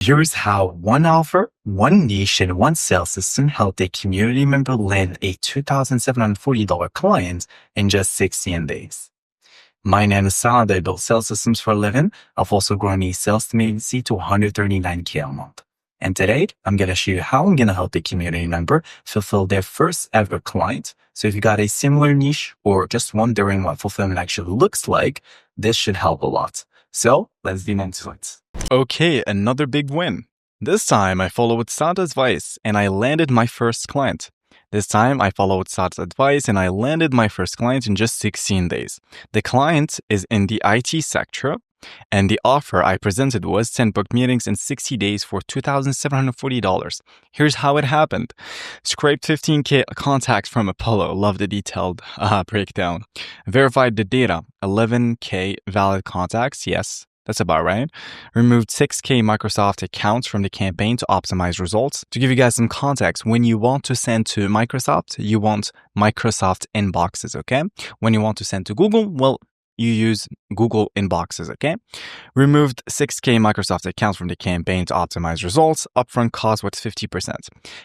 Here's how one offer, one niche, and one sales system helped a community member land a $2,740 client in just 16 days. My name is Saad. I build sales systems for a living. I've also grown a sales team agency to 139K a month. And today, I'm going to show you how I'm going to help a community member fulfill their first ever client. So if you got a similar niche or just wondering what fulfillment actually looks like, this should help a lot. So let's get into it. Okay, another big win. This time I followed Saad's advice and I landed my first client. This time I followed Saad's advice and I landed my first client in just 16 days. The client is in the IT sector and the offer I presented was 10 booked meetings in 60 days for $2,740. Here's how it happened. Scraped 15K contacts from Apollo. Love the detailed breakdown. Verified the data. 11K valid contacts. Yes. That's about right. Removed 6K Microsoft accounts from the campaign to optimize results. To give you guys some context, when you want to send to Microsoft, you want Microsoft inboxes, okay? When you want to send to Google, well, you use Google inboxes, okay? Removed 6K Microsoft accounts from the campaign to optimize results. Upfront cost was 50%.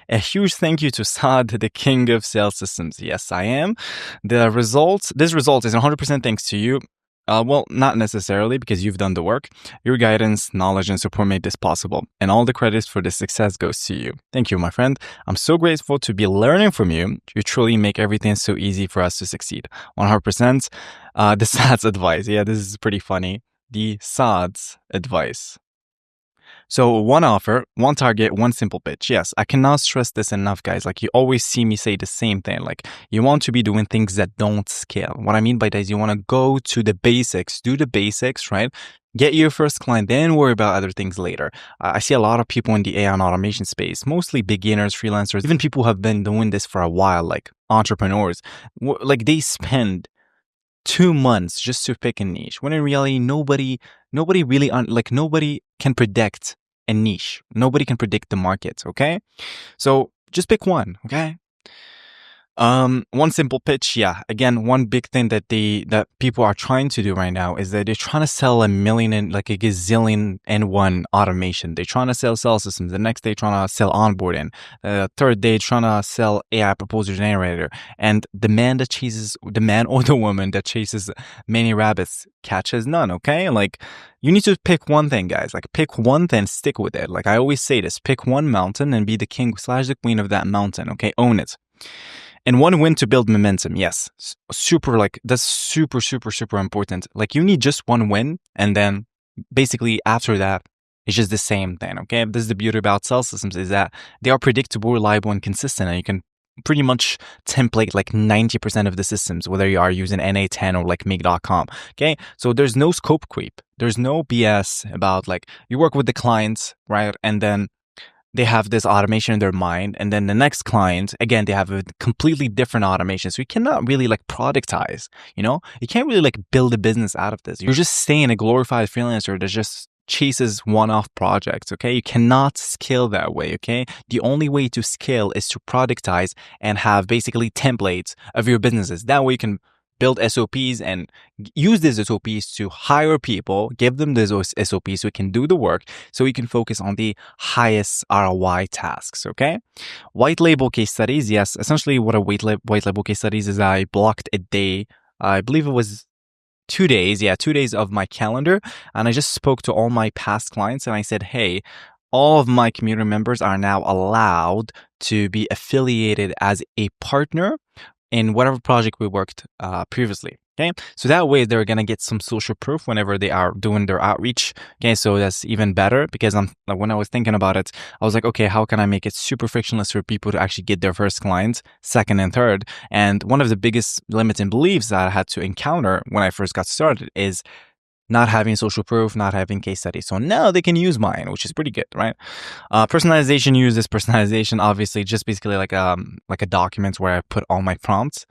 A huge thank you to Saad, the king of sales systems. Yes, I am. This result is 100% thanks to you. Well, not necessarily because you've done the work. Your guidance, knowledge, and support made this possible. And all the credits for this success goes to you. Thank you, my friend. I'm so grateful to be learning from you. You truly make everything so easy for us to succeed. 100%. The Saad's advice. Yeah, this is pretty funny. The Saad's advice. So one offer, one target, one simple pitch. Yes, I cannot stress this enough, guys. Like you always see me say the same thing. Like you want to be doing things that don't scale. What I mean by that is you want to go to the basics, do the basics, right? Get your first client, then worry about other things later. I see a lot of people in the AI and automation space, mostly beginners, freelancers, even people who have been doing this for a while, like entrepreneurs. Like they spend 2 months just to pick a niche, when in reality, nobody really, nobody can predict a niche. Nobody can predict the market, okay? So just pick one, okay? One simple pitch, yeah. Again, one big thing that people are trying to do right now is that they're trying to sell a gazillion and one automation. They're trying to sell sales systems. The next day, trying to sell onboarding. Third day, trying to sell AI proposal generator. And the man or the woman that chases many rabbits catches none. Okay, like you need to pick one thing, guys. Like pick one thing, stick with it. Like I always say this: pick one mountain and be the king / the queen of that mountain. Okay, own it. And one win to build momentum. Yes. That's super important. Like you need just one win. And then basically after that, it's just the same thing. Okay. This is the beauty about sales systems is that they are predictable, reliable, and consistent. And you can pretty much template like 90% of the systems, whether you are using NA10 or like Make.com. Okay. So there's no scope creep. There's no BS about like you work with the clients, right? And then they have this automation in their mind. And then the next client, again, they have a completely different automation. So you cannot really like productize, you can't really like build a business out of this. You're just staying a glorified freelancer that just chases one-off projects, okay? You cannot scale that way, okay? The only way to scale is to productize and have basically templates of your businesses. That way you can build SOPs and use these SOPs to hire people, give them these SOPs so we can do the work, so we can focus on the highest ROI tasks, okay? White label case studies, yes. Essentially what a white label case studies is I blocked a day, I believe it was 2 days, 2 days of my calendar, and I just spoke to all my past clients and I said, hey, all of my community members are now allowed to be affiliated as a partner in whatever project we worked previously. Okay, so that way they're gonna get some social proof whenever they are doing their outreach. Okay, so that's even better because when I was thinking about it, I was like, okay, how can I make it super frictionless for people to actually get their first clients, second and third? And one of the biggest limiting beliefs that I had to encounter when I first got started is not having social proof, not having case studies. So now they can use mine, which is pretty good, right? Personalization uses personalization, obviously, just basically like a document where I put all my prompts.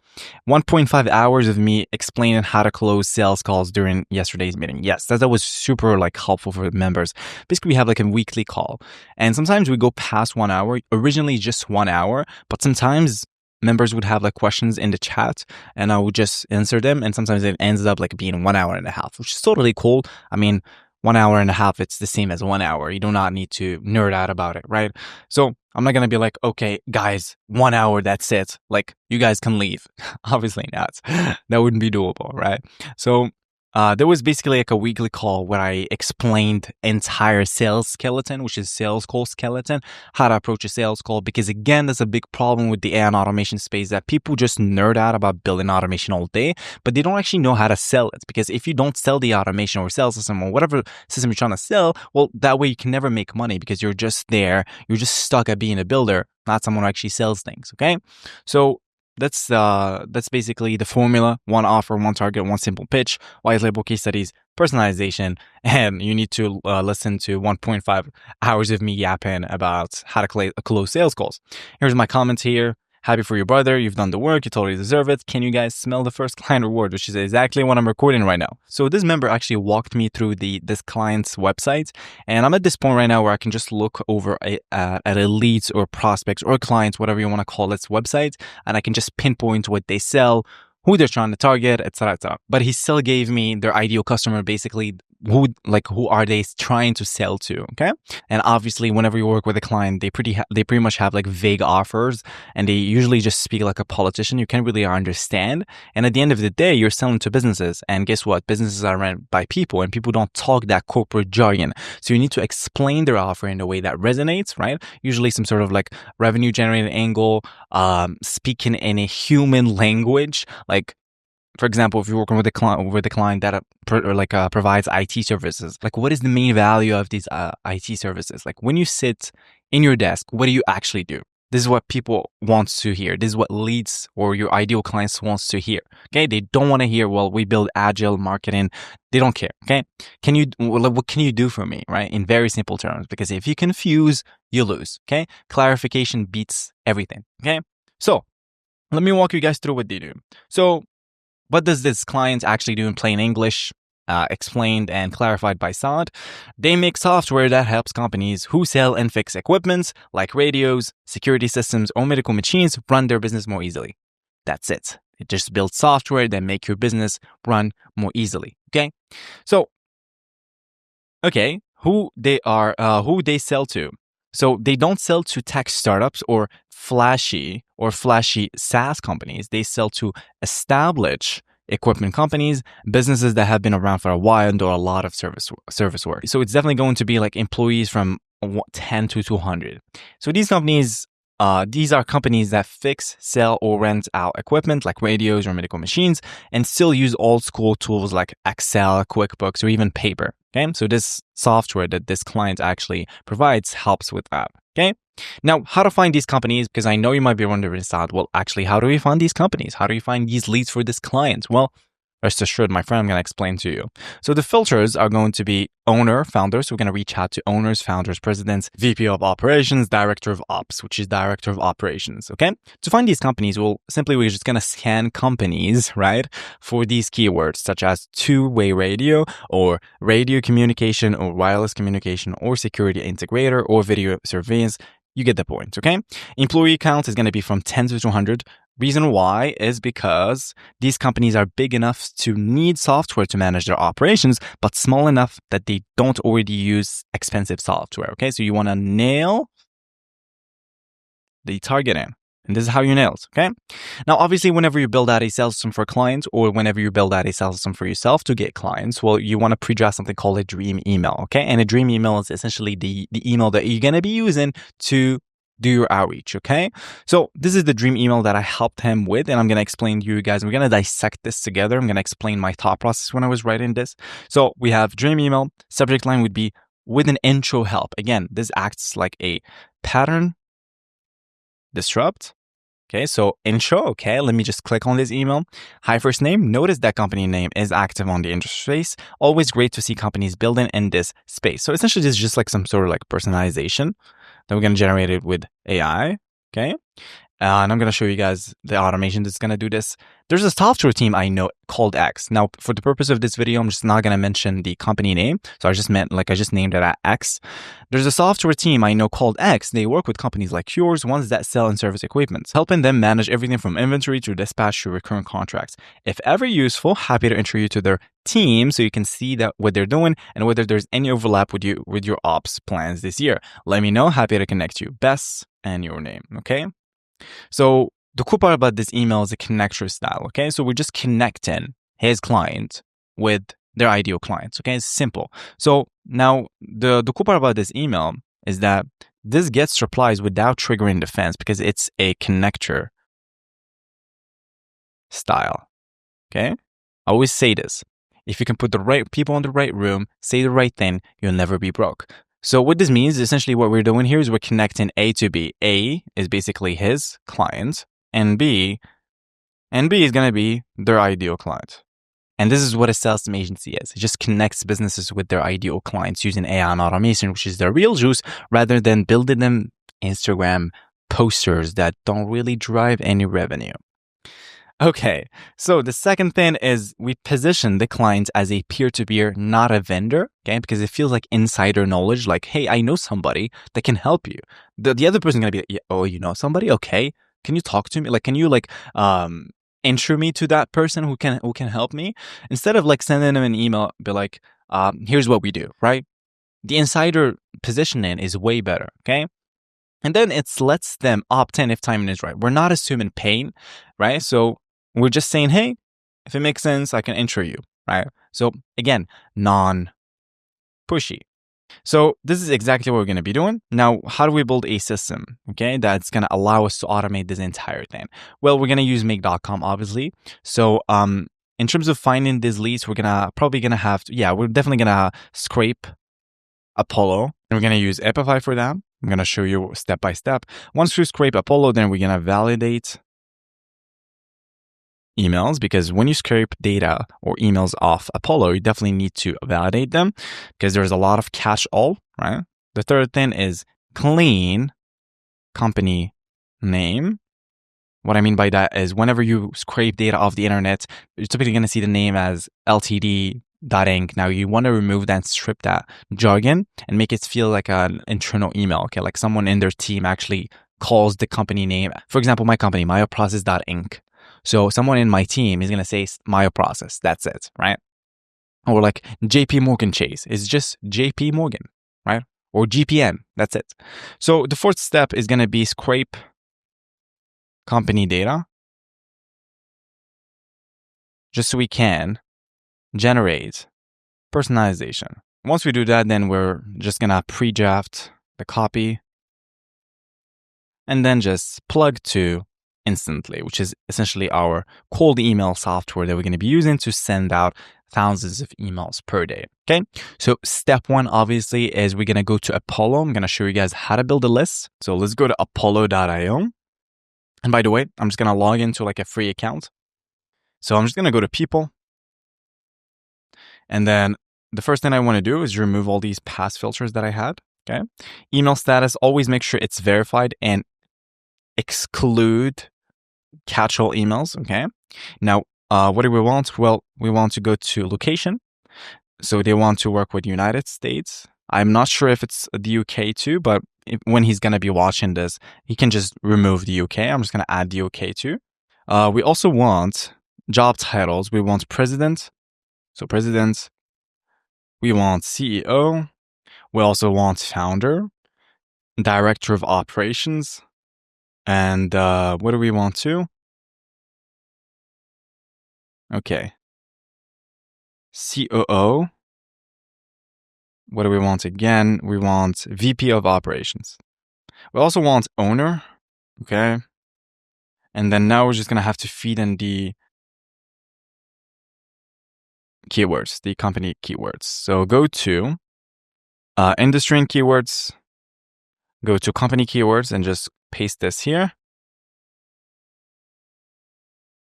1.5 hours of me explaining how to close sales calls during yesterday's meeting. Yes, that was super helpful for the members. Basically, we have a weekly call, and sometimes we go past 1 hour. Originally, just 1 hour, but sometimes members would have questions in the chat and I would just answer them. And sometimes it ends up being 1 hour and a half, which is totally cool. I mean, 1 hour and a half, it's the same as 1 hour. You do not need to nerd out about it, right? So I'm not going to be like, okay, guys, 1 hour, that's it. Like, you guys can leave. Obviously not. That wouldn't be doable, right? So there was basically like a weekly call where I explained entire sales skeleton, which is sales call skeleton, how to approach a sales call. Because again, there's a big problem with the AI and automation space that people just nerd out about building automation all day, but they don't actually know how to sell it. Because if you don't sell the automation or sales system or whatever system you're trying to sell, well, that way you can never make money because you're just there. You're just stuck at being a builder, not someone who actually sells things. Okay. So that's basically the formula: one offer, one target, one simple pitch, white label case studies, personalization, and you need to listen to 1.5 hours of me yapping about how to close sales calls. Here's my comments here. Happy for your brother. You've done the work. You totally deserve it. Can you guys smell the first client reward, which is exactly what I'm recording right now. So this member actually walked me through this client's website, and I'm at this point right now where I can just look over at a leads or prospects or clients, whatever you want to call its website, and I can just pinpoint what they sell, who they're trying to target, etc., etc. But he still gave me their ideal customer, basically who are they trying to sell to, okay? And obviously, whenever you work with a client, they pretty much have like vague offers, and they usually just speak like a politician. You can't really understand. And at the end of the day, you're selling to businesses, and guess what? Businesses are run by people, and people don't talk that corporate jargon. So you need to explain their offer in a way that resonates, right? Usually some sort of like revenue generating angle, speaking in a human language, like, for example, if you're working with a client that provides IT services, like, what is the main value of these IT services? Like, when you sit in your desk, what do you actually do? This is what people want to hear. This is what leads or your ideal clients wants to hear. Okay, they don't want to hear, well, we build agile marketing. They don't care. Okay, what can you do for me, right? In very simple terms, because if you confuse, you lose. Okay, clarification beats everything. Okay, so let me walk you guys through what they do. So what does this client actually do in plain English? Explained and clarified by Saad. They make software that helps companies who sell and fix equipment like radios, security systems, or medical machines run their business more easily. That's it. It just builds software that make your business run more easily. Okay. So, okay, who they sell to. So they don't sell to tech startups or flashy SaaS companies. They sell to established equipment companies, businesses that have been around for a while and do a lot of service work. So it's definitely going to be like employees from 10 to 200. So these companies, these are companies that fix, sell, or rent out equipment like radios or medical machines and still use old school tools like Excel, QuickBooks, or even paper. Okay, so this software that this client actually provides helps with that. Okay, now how to find these companies? Because I know you might be wondering, Saad, well, actually, how do we find these companies? How do we find these leads for this client? Well, rest assured, my friend, I'm going to explain to you. So the filters are going to be owner, founders. So we're going to reach out to owners, founders, presidents, VP of operations, director of ops, which is director of operations. Okay. To find these companies, we're just going to scan companies, right, for these keywords such as two-way radio or radio communication or wireless communication or security integrator or video surveillance. You get the point. Okay. Employee count is going to be from 10 to 200. Reason why is because these companies are big enough to need software to manage their operations, but small enough that they don't already use expensive software. Okay, so you want to nail the targeting. And this is how you nail it, okay? Now, obviously, whenever you build out a sales system for a client or whenever you build out a sales system for yourself to get clients, well, you want to pre-draft something called a dream email, okay? And a dream email is essentially the email that you're going to be using to do your outreach, okay? So this is the dream email that I helped him with, and I'm going to explain to you guys. We're going to dissect this together. I'm going to explain my thought process when I was writing this. So we have dream email. Subject line would be with an intro help. Again, this acts like a pattern disrupt. Okay, so intro. Okay, let me just click on this email. Hi, first name. Notice that company name is active on the interface. Always great to see companies building in this space. So essentially, this is just like some sort of like personalization that we're going to generate it with AI. Okay. And I'm going to show you guys the automation that's going to do this. There's a software team I know called X. Now, for the purpose of this video, I'm just not going to mention the company name. So I just named it at X. There's a software team I know called X. They work with companies like yours, ones that sell and service equipment, helping them manage everything from inventory to dispatch to recurring contracts. If ever useful, happy to intro you to their team so you can see that what they're doing and whether there's any overlap with your ops plans this year. Let me know. Happy to connect you. Best and your name. Okay. So the cool part about this email is the connector style, okay? So we're just connecting his client with their ideal clients, okay? It's simple. So now the cool part about this email is that this gets replies without triggering the fence because it's a connector style, okay? I always say this. If you can put the right people in the right room, say the right thing, you'll never be broke. So what this means, essentially what we're doing here is we're connecting A to B. A is basically his client, and B is going to be their ideal client. And this is what a sales team agency is. It just connects businesses with their ideal clients using AI and automation, which is their real juice, rather than building them Instagram posters that don't really drive any revenue. Okay, so the second thing is we position the client as a peer-to-peer, not a vendor, okay? Because it feels like insider knowledge, like, hey, I know somebody that can help you. The other person is gonna be, yeah, oh, you know somebody? Okay, can you talk to me? Like, can you intro me to that person who can help me? Instead of like sending them an email, be like, here's what we do, right? The insider positioning is way better, okay? And then it lets them opt in if timing is right. We're not assuming pain, right? So we're just saying, hey, if it makes sense, I can intro you, right? So again, non-pushy. So this is exactly what we're going to be doing. Now, how do we build a system, okay, that's going to allow us to automate this entire thing? Well, we're going to use make.com, obviously. So in terms of finding these leads, we're definitely going to scrape Apollo, and we're going to use Epify for that. I'm going to show you step by step. Once we scrape Apollo, then we're going to validate emails, because when you scrape data or emails off Apollo, you definitely need to validate them because there's a lot of catch all, right? The third thing is clean company name. What I mean by that is whenever you scrape data off the internet, you're typically going to see the name as ltd.inc. Now you want to remove that and strip that jargon and make it feel like an internal email, okay? Like someone in their team actually calls the company name. For example, my company, myoprocess.inc. So someone in my team is going to say myoprocess. That's it, right? Or like JP Morgan Chase. It's just JP Morgan, right? Or GPN. That's it. So the fourth step is going to be scrape company data, just so we can generate personalization. Once we do that, then we're just going to pre-draft the copy and then just plug to instantly, which is essentially our cold email software that we're going to be using to send out thousands of emails per day. Okay. So step one, obviously, is we're going to go to Apollo. I'm going to show you guys how to build a list. So let's go to apollo.io. And by the way, I'm just going to log into like a free account. So I'm just going to go to people. And then the first thing I want to do is remove all these past filters that I had. Okay. Email status, always make sure it's verified and exclude catch-all emails. Okay. Now, what do we want? Well, we want to go to location. So they want to work with United States. I'm not sure if it's the UK too, but when he's going to be watching this, he can just remove the UK. I'm just going to add the UK too. We also want job titles. We want president. So president. We want CEO. We also want founder, director of operations. And what do we want to? Okay. COO. What do we want again? We want VP of operations. We also want owner. Okay. And then now we're just going to have to feed in the keywords, the company keywords. So go to industry and keywords, go to company keywords and just paste this here.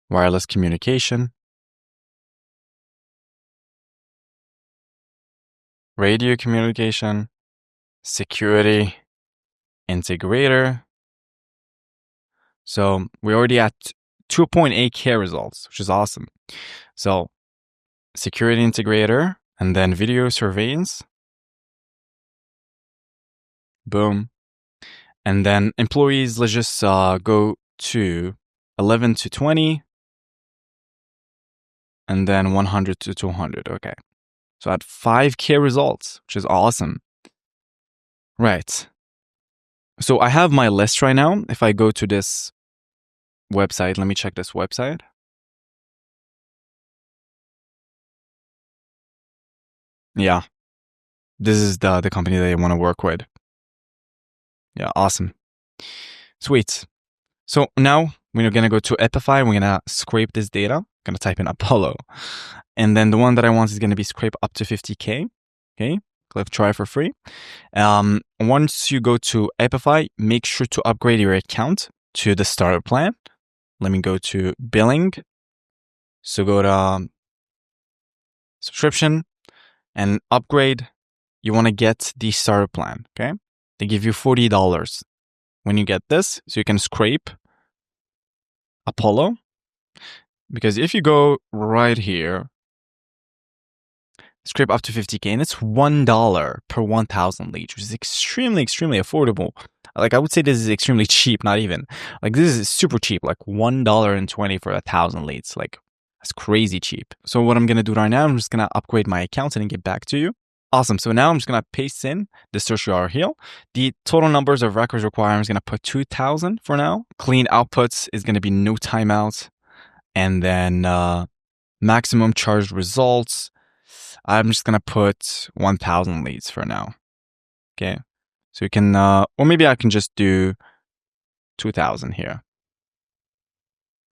Wireless communication, radio communication, security, integrator, So we're already at 2.8K results, which is awesome. So security integrator and then video surveillance. Boom. And then employees, let's just go to 11 to 20. And then 100 to 200. Okay. So at 5K results, which is awesome. Right. So I have my list right now. If I go to this website, let me check this website. Yeah. This is the company that I want to work with. Yeah, awesome. Sweet. So now we're going to go to Epify. We're going to scrape this data. I'm going to type in Apollo. And then the one that I want is going to be scrape up to 50K. Okay. Click try for free. Once you go to Epify, make sure to upgrade your account to the starter plan. Let me go to billing. So go to subscription and upgrade. You want to get the starter plan. Okay. They give you $40 when you get this. So you can scrape Apollo. Because if you go right here, scrape up to 50K, and it's $1 per 1,000 leads, which is extremely, extremely affordable. Like I would say this is extremely cheap, not even. Like this is super cheap, like $1.20 for 1,000 leads. Like that's crazy cheap. So what I'm going to do right now, I'm just going to upgrade my account and get back to you. Awesome. So now I'm just going to paste in the search URL here. The total numbers of records required, I'm just going to put 2,000 for now. Clean outputs is going to be no timeout. And then maximum charged results, I'm just going to put 1,000 leads for now. Okay. So you can, or maybe I can just do 2,000 here.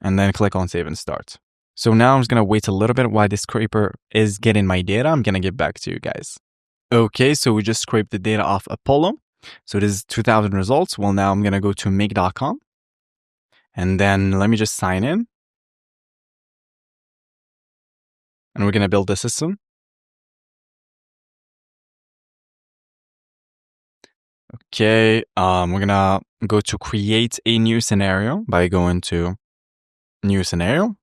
And then click on save and start. So now I'm just going to wait a little bit while this scraper is getting my data. I'm going to get back to you guys. Okay, so we just scraped the data off Apollo. So this is 2,000 results. Well, now I'm going to go to make.com. And then let me just sign in. And we're going to build the system. Okay, we're going to go to create a new scenario by going to new scenario.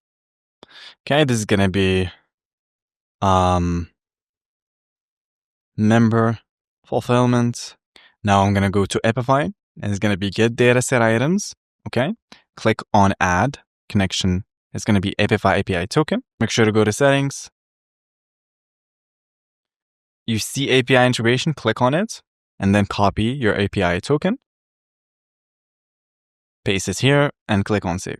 Okay, this is going to be member fulfillment. Now I'm going to go to Epify and it's going to be get data set items. Okay, click on add connection. It's going to be Epify API token. Make sure to go to settings. You see API integration, click on it and then copy your API token. Paste it here and click on save.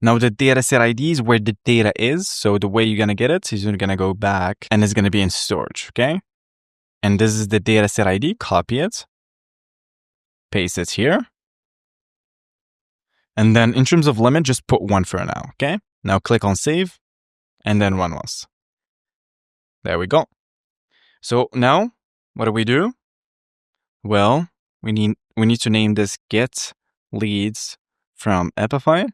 Now the data set ID is where the data is. So the way you're going to get it is you're going to go back and it's going to be in storage. Okay. And this is the data set ID. Copy it. Paste it here. And then in terms of limit, just put 1 for now. Okay. Now click on save and then run once. There we go. So now what do we do? Well, we need to name this get leads from Epify.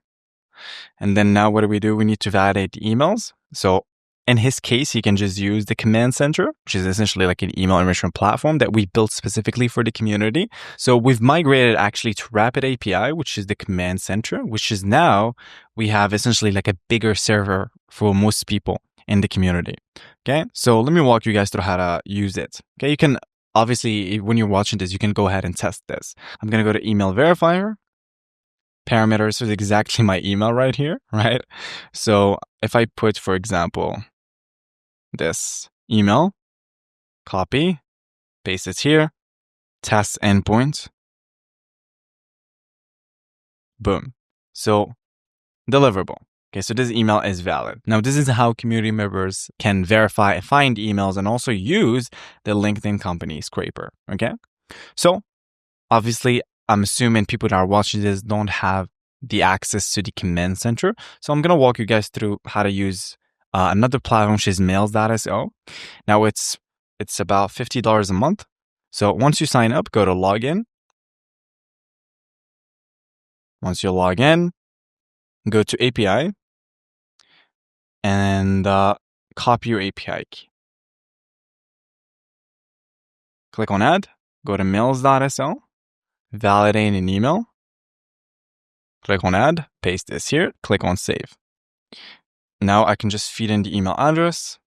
And then now what do? We need to validate the emails. So in his case, he can just use the command center, which is essentially like an email enrichment platform that we built specifically for the community. So we've migrated actually to Rapid API, which is the command center, which is now we have essentially like a bigger server for most people in the community. Okay. So let me walk you guys through how to use it. Okay. You can obviously, when you're watching this, you can go ahead and test this. I'm going to go to email verifier. Parameters is exactly my email right here, right? So if I put, for example, this email, copy, paste it here, test endpoint, boom. So deliverable. Okay, so this email is valid. Now, this is how community members can verify and find emails and also use the LinkedIn company scraper. Okay, so obviously, I'm assuming people that are watching this don't have the access to the command center. So I'm going to walk you guys through how to use another platform, which is mails.so. Now it's about $50 a month. So once you sign up, go to login. Once you log in, go to API and copy your API key. Click on add, go to mails.so, validate an email. click on add, paste this here, click on save. Now I can just feed in the email address.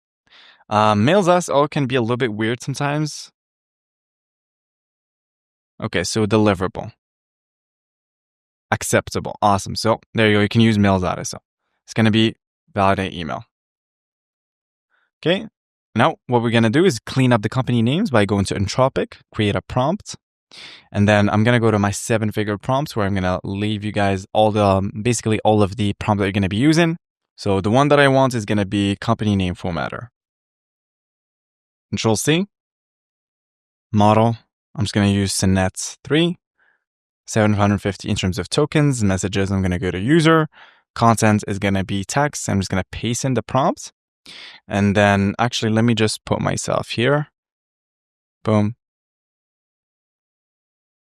Mails us, can be a little bit weird sometimes. Okay, so deliverable. Acceptable. Awesome. So there you go. You can use mails address. So it's going to be validate email. Okay. Now what we're going to do is clean up the company names by going to Entropic, create a prompt. And then I'm going to go to my 7-figure prompts where I'm going to leave you guys basically all of the prompts that you're going to be using. So the one that I want is going to be company name formatter. Control C, model. I'm just going to use Sonnet 3, 750 in terms of tokens. Messages, I'm going to go to user. Content is going to be text. I'm just going to paste in the prompt. And then actually, let me just put myself here. Boom.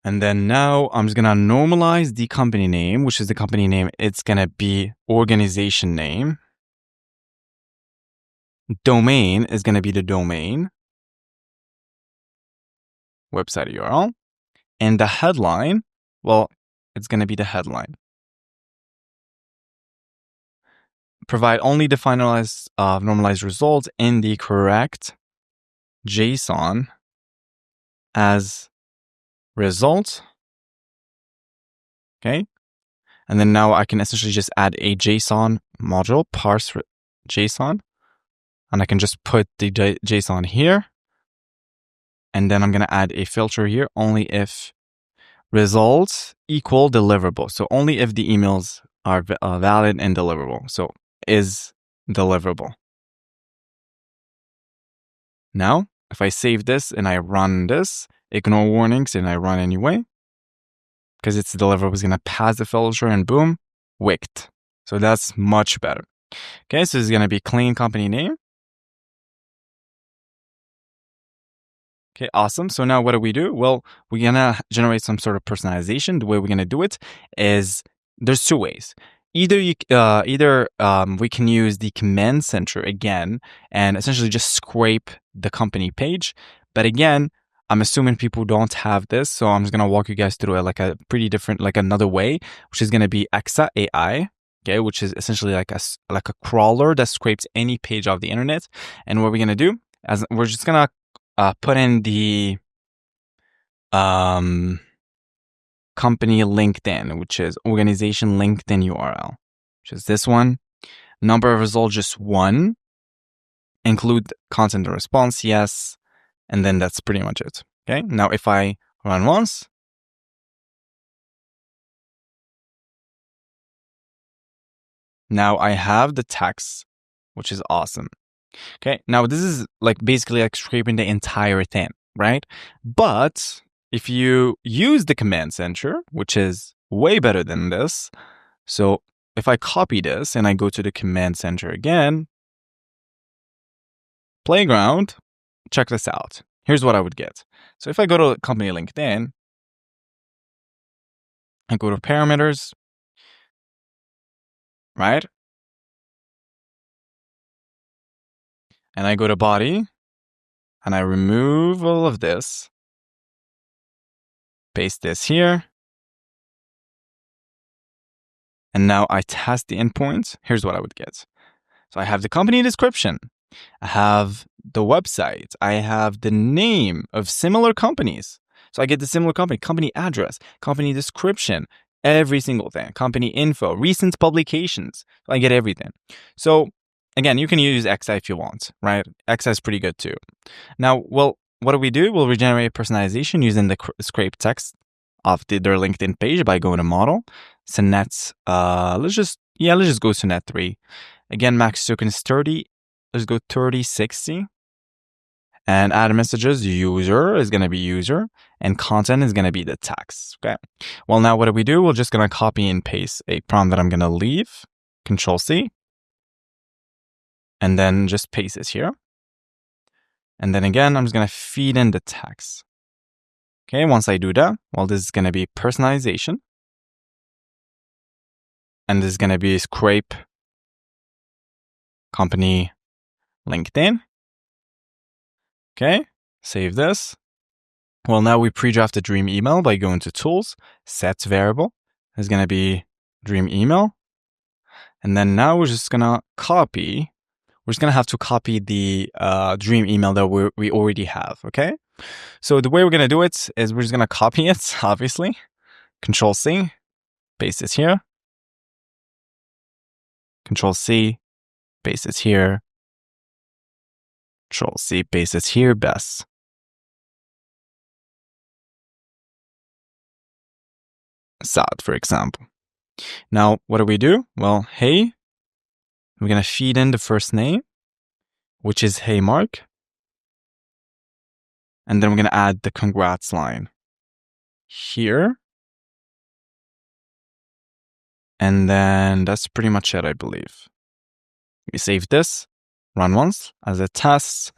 And then now I'm just going to normalize the company name, which is the company name. It's going to be organization name. Domain is going to be the domain. Website URL. And the headline, well, it's going to be the headline. Provide only the finalized normalized results in the correct JSON as result. Okay. And then now I can essentially just add a JSON module, parse JSON. And I can just put the JSON here. And then I'm going to add a filter here, only if results equal deliverable. So only if the emails are valid and deliverable. So is deliverable. Now, if I save this and I run this, ignore warnings and I run anyway, because it's deliverable, it's going to pass the filter and boom, wicked. So that's much better. Okay, so this is going to be clean company name. Okay, awesome. So now what do we do? Well, we're going to generate some sort of personalization. The way we're going to do it is there's two ways. Either we can use the command center again and essentially just scrape the company page. But again, I'm assuming people don't have this. So I'm just going to walk you guys through like a pretty different, like another way, which is going to be Exa AI. Okay, which is essentially like a crawler that scrapes any page of the internet. And what we're going to do is we're just going to put in the company LinkedIn, which is organization LinkedIn URL, which is this one. Number of results, just 1. Include content and response, yes. And then that's pretty much it. Okay. Now, if I run once, now I have the text, which is awesome. Okay. Now, this is like basically like scraping the entire thing, right? But if you use the command center, which is way better than this. So if I copy this and I go to the command center again, playground, check this out. Here's what I would get. So if I go to company LinkedIn, I go to parameters, right? And I go to body and I remove all of this, paste this here. And now I test the endpoints. Here's what I would get. So I have the company description. I have the website. I have the name of similar companies. So I get the similar company address, company description, every single thing, company info, recent publications. So I get everything. So again, you can use Exa if you want, right? Exa is pretty good too. Now, well, what do? We'll regenerate personalization using the scrape text of their LinkedIn page by going to model. Sonnet, let's just go Sonnet 3. Again, max token is 30. Let's go 3060. And add messages, user is going to be user, and content is going to be the text. Okay. Well, now what do? We're just going to copy and paste a prompt that I'm going to leave. Control C. And then just paste this here. And then again, I'm just going to feed in the text. Okay. Once I do that, well, this is going to be personalization. And this is going to be scrape company LinkedIn. Okay, save this. Well, now we pre-draft the dream email by going to tools, set variable. It's going to be dream email. And then now we're just gonna copy. We're just gonna have to copy the dream email that we already have, okay? So the way we're gonna do it is we're just gonna copy it, obviously. Control C, paste it here. Control C, paste it here. Control C, paste it here, best. Sad, for example. Now, what do? Well, hey, we're gonna feed in the first name, which is hey Mark. And then we're gonna add the congrats line here. And then that's pretty much it, I believe. We save this, run once as a test.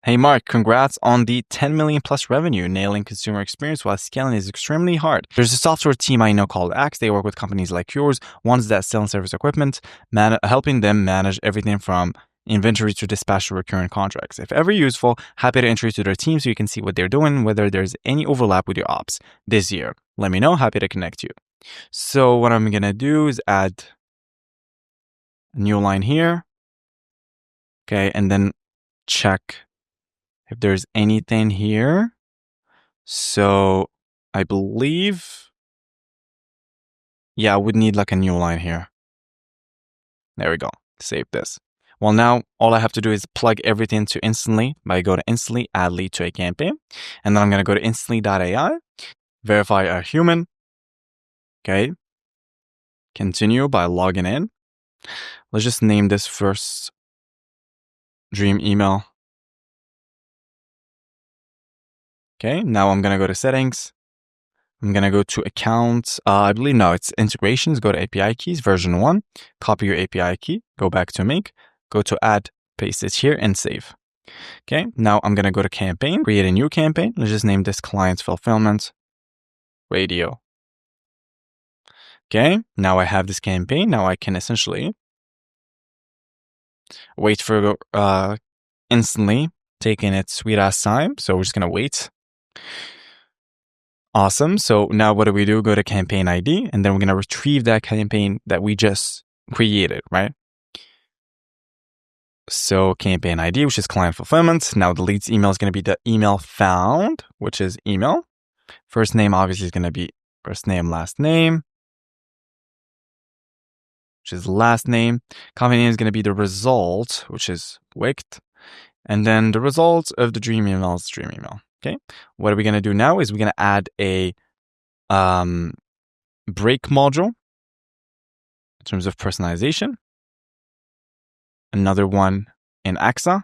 Hey Mark, congrats on the 10 million plus revenue. Nailing consumer experience while scaling is extremely hard. There's a software team I know called Axe. They work with companies like yours, ones that sell and service equipment, helping them manage everything from inventory to dispatch to recurring contracts. If ever useful, happy to introduce you to their team so you can see what they're doing, whether there's any overlap with your ops this year. Let me know, happy to connect you. So what I'm gonna do is add a new line here. Okay, and then check if there's anything here. So I believe, yeah, I would need like a new line here. There we go. Save this. Well, now all I have to do is plug everything to Instantly by go to Instantly, add lead to a campaign. And then I'm going to go to instantly.ai, verify a human. Okay. Continue by logging in. Let's just name this first dream email. Okay. Now I'm going to go to settings. I'm going to go to accounts. I believe now it's integrations. Go to API keys, version 1. Copy your API key. Go back to make. Go to add, paste it here, and save. Okay. Now I'm going to go to campaign, create a new campaign. Let's just name this client fulfillment radio. Okay. Now I have this campaign. Now I can essentially wait for instantly taking its sweet ass time. So we're just going to wait. Awesome. So now what do? Go to campaign ID, and then we're going to retrieve that campaign that we just created, right? So campaign ID, which is client fulfillment. Now the lead's email is going to be the email found, which is email. First name obviously is going to be first name, last name, which is last name. Company name is going to be the result, which is wicked. And then the result of the dream email is dream email. Okay. What are we going to do now is we're going to add a break module in terms of personalization. Another one in AXA.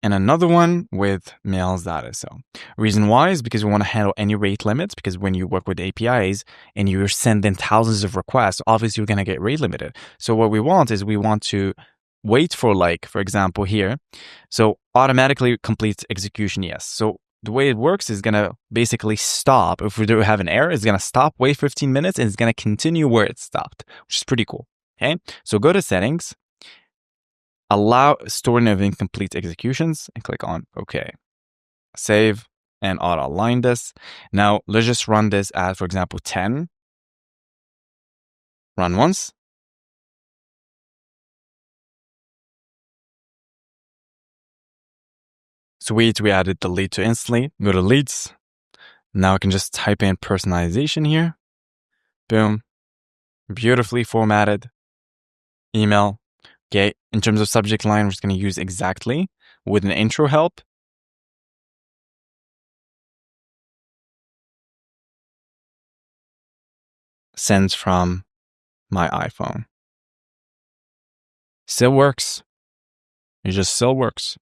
And another one with mails data. So reason why is because we want to handle any rate limits, because when you work with APIs and you're sending thousands of requests, obviously you're going to get rate limited. So what we want is we want to wait for, like, for example, here. So automatically complete execution, yes. So the way it works is going to basically stop. If we do have an error, it's going to stop, wait 15 minutes, and it's going to continue where it stopped, which is pretty cool. Okay. So go to settings, allow storing of incomplete executions, and click on OK. Save and auto align this. Now let's just run this at, for example, 10. Run once. Sweet, we added the lead to instantly. Go to leads. Now I can just type in personalization here. Boom. Beautifully formatted email. Okay, in terms of subject line, we're just going to use exactly with an intro help. Sends from my iPhone. Still works. It just still works.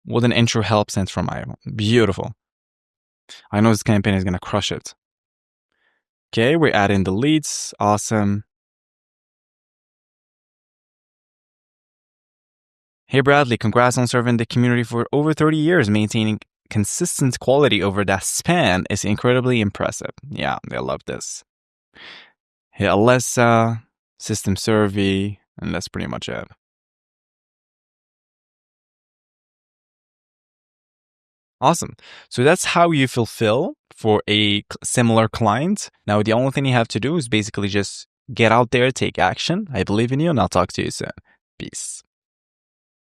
With an intro help sent from my iPhone. Beautiful. I know this campaign is going to crush it. Okay, we're adding the leads. Awesome. Hey Bradley, congrats on serving the community for over 30 years. Maintaining consistent quality over that span is incredibly impressive. Yeah, they love this. Hey Alessa, system survey, and that's pretty much it. Awesome. So that's how you fulfill for a similar client. Now, the only thing you have to do is basically just get out there, take action. I believe in you, and I'll talk to you soon. Peace.